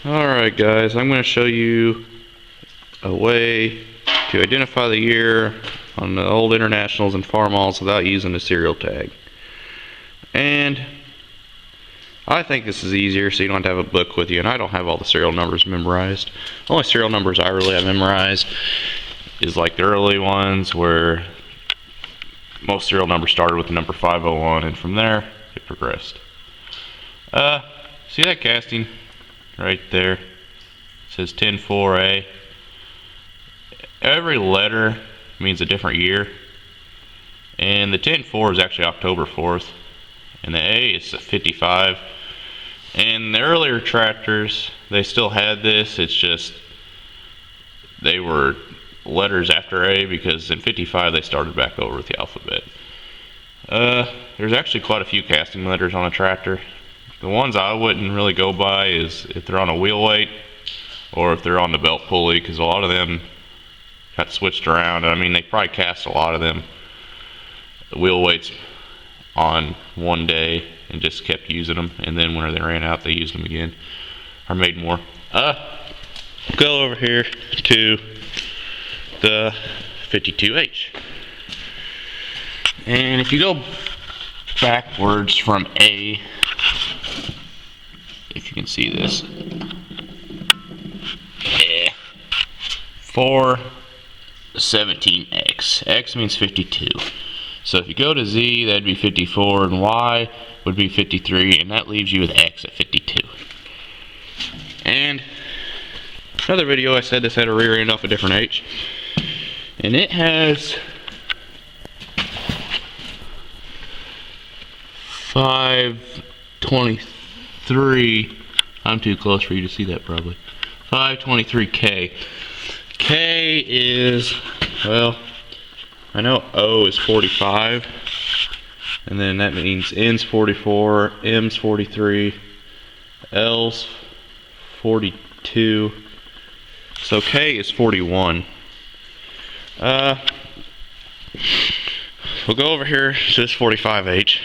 Alright guys, I'm going to show you a way to identify the year on the old Internationals and Farmalls without using the serial tag. And I think this is easier so you don't have to have a book with you, and I don't have all the serial numbers memorized. The only serial numbers I really have memorized is like the early ones where most serial numbers started with the number 501, and from there it progressed. See that casting right there? It says 104A. Every letter means a different year, and the 104 is actually October 4th, and the A is 55. And the earlier tractors, they still had this, it's just they were letters after A because in 55 they started back over with the alphabet. There's actually quite a few casting letters on a tractor. The ones I wouldn't really go by is if they're on a wheel weight or if they're on the belt pulley, because a lot of them got switched around. I mean, they probably cast a lot of them wheel weights on one day and just kept using them, and then when they ran out they used them again or made more. Go over here to the 52H, and if you go backwards from A, if you can see this, 417X. X means 52. So if you go to Z, that'd be 54, and Y would be 53, and that leaves you with X at 52. And another video I said this had a rear end off a different H, and it has 523. I'm too close for you to see that probably. 523K. K is, well, I know O is 45, and then that means N's 44, M's 43, L's 42, so K is 41. We'll go over here to this 45H,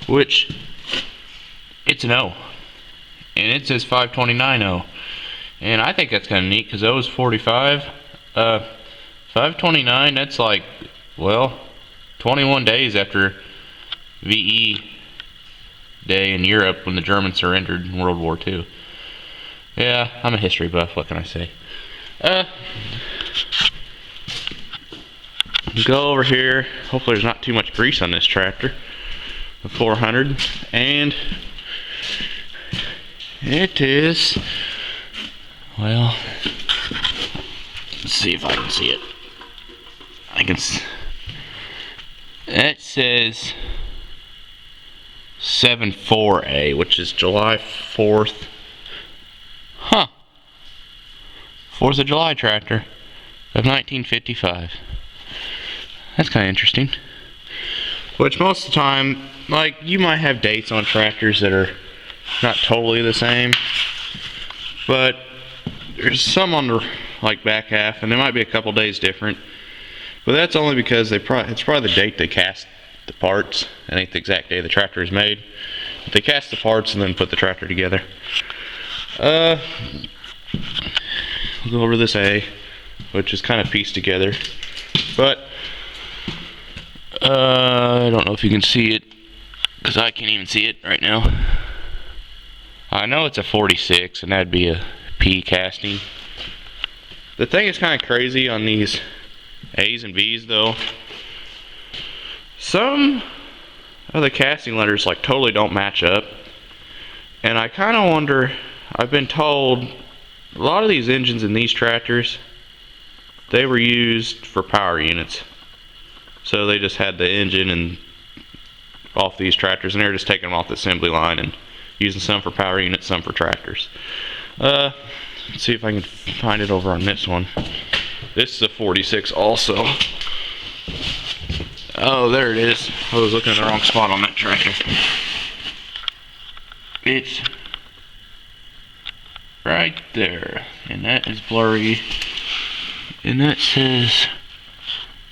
which it's an O, and it says 529O, and I think that's kind of neat because O is 45. 529, that's like, well, 21 days after VE Day in Europe when the Germans surrendered in World War II. Yeah, I'm a history buff, what can I say? Go over here, hopefully there's not too much grease on this tractor, the 400, and it is, well, let's see if I can see it. It says 74A, which is July 4th. Huh. 4th of July tractor of 1955. That's kind of interesting. Which most of the time, like, you might have dates on tractors that are not totally the same, but there's some on the back half, and there might be a couple days different. But that's only because it's probably the date they cast the parts. It ain't the exact day the tractor is made. But they cast the parts and then put the tractor together. We'll go over this A, which is kind of pieced together. But I don't know if you can see it, because I can't even see it right now. I know it's a 46, and that'd be a P casting. The thing is kind of crazy on these A's and B's though. Some of the casting letters like totally don't match up, and I kind of wonder, I've been told a lot of these engines in these tractors, they were used for power units. So they just had the engine and off these tractors, and they were just taking them off the assembly line and using some for power units, some for tractors. Let's see if I can find it over on this one. This is a 46 also. Oh, there it is. I was looking at the wrong spot on that tractor. It's right there, and that is blurry, and that says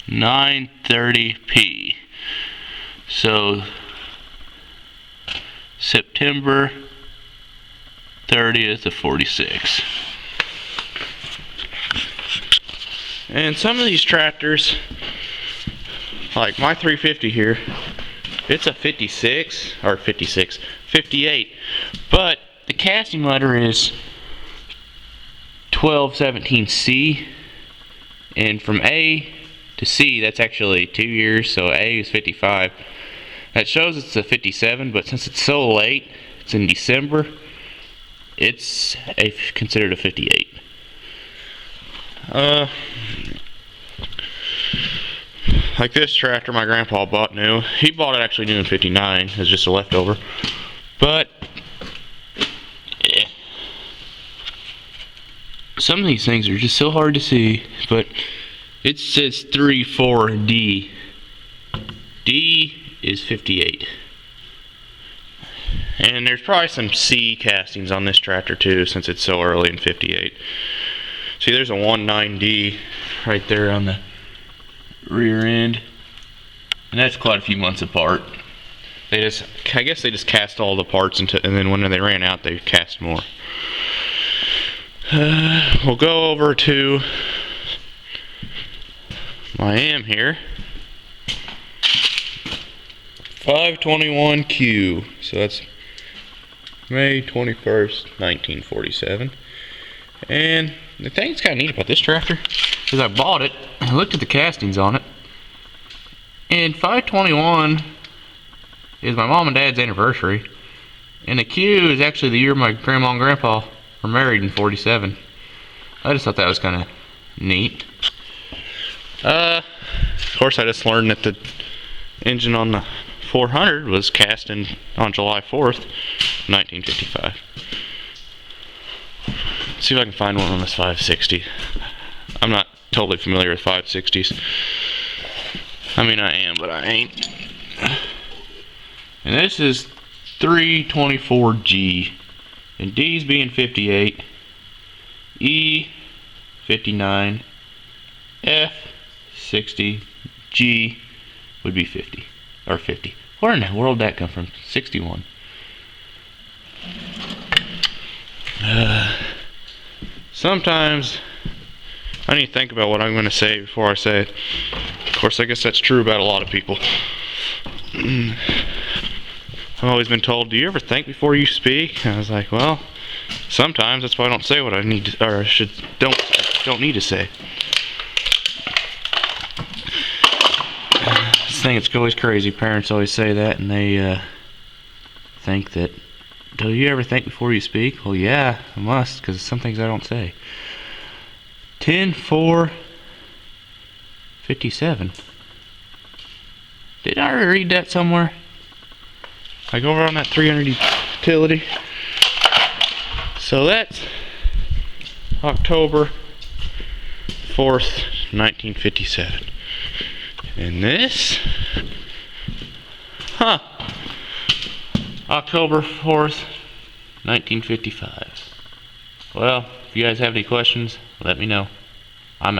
930p. So September 30th of 46. And some of these tractors, like my 350 here, it's a 58, but the casting letter is 1217C, and from A to C, that's actually 2 years, so A is 55. That shows it's a 57, but since it's so late, it's in December, it's considered a 58. Like this tractor my grandpa bought new. He bought it actually new in 59 as just a leftover. But yeah. Some of these things are just so hard to see. But it says 34D. D is 58. And there's probably some C castings on this tractor too, since it's so early in 58. See, there's a 19D right there on the rear end, and that's quite a few months apart. I guess they just cast all the parts and then when they ran out, they cast more. We'll go over to my AM here. 521Q. So that's May 21st, 1947. And the thing that's kind of neat about this tractor is I bought it, I looked at the castings on it, and 521 is my mom and dad's anniversary, and the Q is actually the year my grandma and grandpa were married in 47. I just thought that was kind of neat. Of course, I just learned that the engine on the 400 was cast on July 4th, 1955. See if I can find one on this 560. I'm not totally familiar with 560s. I mean, I am, but I ain't. And this is 324G. And D's being 58. E 59. F 60. G would be 50. Or 50. Where in the world did that come from? 61. Sometimes I need to think about what I'm going to say before I say it. Of course, I guess that's true about a lot of people. I've always been told, do you ever think before you speak? And I was like, well, sometimes. That's why I don't say what I need to, or don't need to say. This thing, it's always crazy. Parents always say that, and they think that, do you ever think before you speak? Well, yeah, I must, because some things I don't say. 10/4/57. Did I already read that somewhere? Like over on that 300 utility. So that's October 4th, 1957. And this, October 4th, 1955. Well, if you guys have any questions, let me know. I'm out.